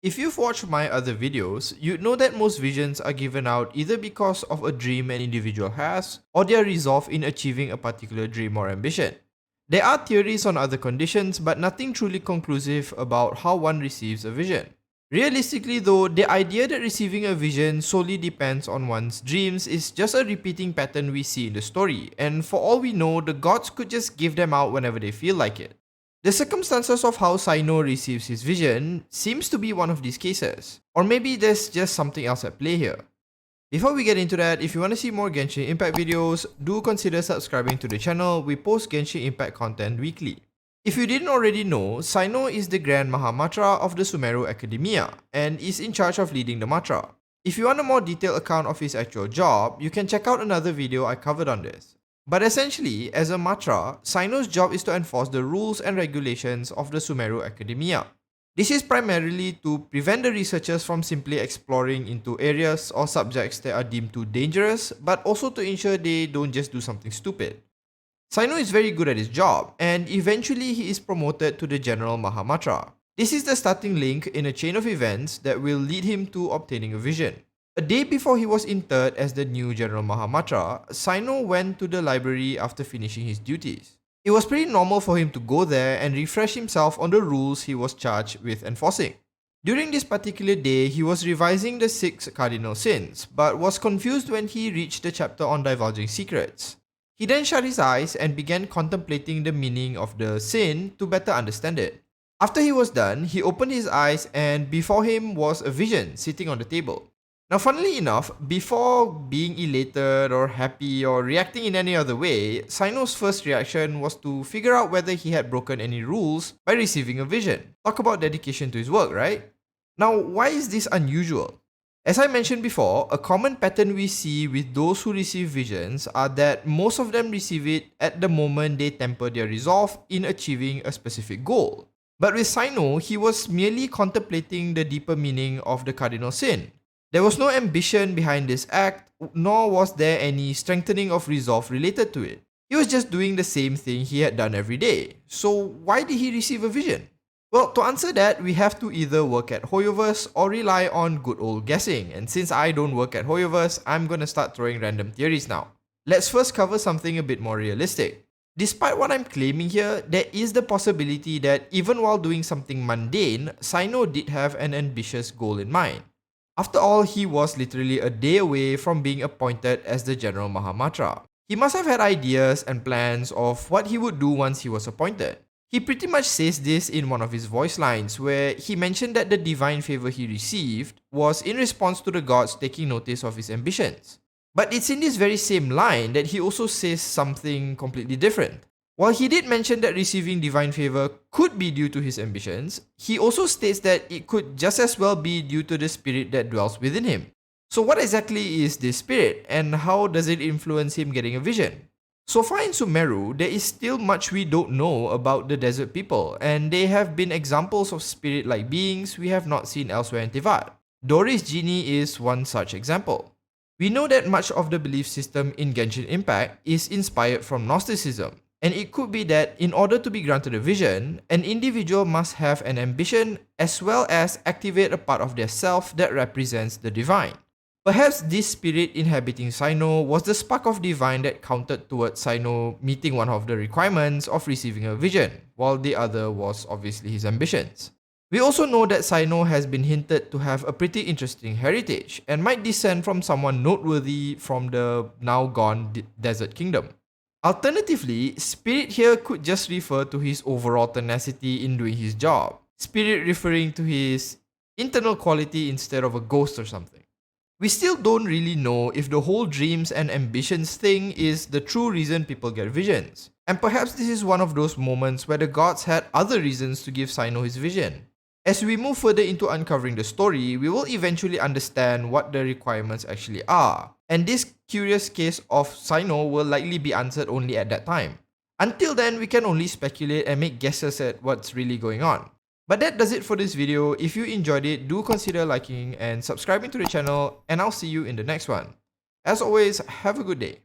If you've watched my other videos, you'd know that most visions are given out either because of a dream an individual has, or they are resolved in achieving a particular dream or ambition. There are theories on other conditions, but nothing truly conclusive about how one receives a vision. Realistically though, the idea that receiving a vision solely depends on one's dreams is just a repeating pattern we see in the story, and for all we know, the gods could just give them out whenever they feel like it. The circumstances of how Cyno receives his vision seems to be one of these cases, or maybe there's just something else at play here. Before we get into that, if you want to see more Genshin Impact videos, do consider subscribing to the channel. We post Genshin Impact content weekly. If you didn't already know, Cyno is the Grand Mahamatra of the Sumeru Academia and is in charge of leading the Matra. If you want a more detailed account of his actual job, you can check out another video I covered on this. But essentially, as a Matra, Cyno's job is to enforce the rules and regulations of the Sumeru Academia. This is primarily to prevent the researchers from simply exploring into areas or subjects that are deemed too dangerous, but also to ensure they don't just do something stupid. Cyno is very good at his job, and eventually he is promoted to the General Mahamatra. This is the starting link in a chain of events that will lead him to obtaining a vision. A day before he was interred as the new General Mahamatra, Cyno went to the library after finishing his duties. It was pretty normal for him to go there and refresh himself on the rules he was charged with enforcing. During this particular day, he was revising the 6 cardinal sins, but was confused when he reached the chapter on divulging secrets. He then shut his eyes and began contemplating the meaning of the sin to better understand it. After he was done, he opened his eyes and before him was a vision sitting on the table. Now, funnily enough, before being elated or happy or reacting in any other way, Cyno's first reaction was to figure out whether he had broken any rules by receiving a vision. Talk about dedication to his work, right? Now, why is this unusual? As I mentioned before, a common pattern we see with those who receive visions are that most of them receive it at the moment they temper their resolve in achieving a specific goal. But with Cyno, he was merely contemplating the deeper meaning of the cardinal sin. There was no ambition behind this act, nor was there any strengthening of resolve related to it. He was just doing the same thing he had done every day. So why did he receive a vision? Well, to answer that, we have to either work at Hoyoverse or rely on good old guessing. And since I don't work at Hoyoverse, I'm gonna start throwing random theories now. Let's first cover something a bit more realistic. Despite what I'm claiming here, there is the possibility that even while doing something mundane, Cyno did have an ambitious goal in mind. After all, he was literally a day away from being appointed as the General Mahamatra. He must have had ideas and plans of what he would do once he was appointed. He pretty much says this in one of his voice lines, where he mentioned that the divine favor he received was in response to the gods taking notice of his ambitions. But it's in this very same line that he also says something completely different. While he did mention that receiving divine favor could be due to his ambitions, he also states that it could just as well be due to the spirit that dwells within him. So what exactly is this spirit and how does it influence him getting a vision? So far in Sumeru, there is still much we don't know about the desert people, and they have been examples of spirit-like beings we have not seen elsewhere in Tivat. Doris Genie is one such example. We know that much of the belief system in Genshin Impact is inspired from Gnosticism. And it could be that in order to be granted a vision, an individual must have an ambition as well as activate a part of their self that represents the divine. Perhaps this spirit inhabiting Cyno was the spark of divine that counted towards Cyno meeting one of the requirements of receiving a vision, while the other was obviously his ambitions. We also know that Cyno has been hinted to have a pretty interesting heritage and might descend from someone noteworthy from the now gone Desert Kingdom. Alternatively, spirit here could just refer to his overall tenacity in doing his job. Spirit referring to his internal quality instead of a ghost or something. We still don't really know if the whole dreams and ambitions thing is the true reason people get visions. And perhaps this is one of those moments where the gods had other reasons to give Cyno his vision. As we move further into uncovering the story, we will eventually understand what the requirements actually are. And this curious case of Cyno will likely be answered only at that time. Until then, we can only speculate and make guesses at what's really going on. But that does it for this video. If you enjoyed it, do consider liking and subscribing to the channel, and I'll see you in the next one. As always, have a good day.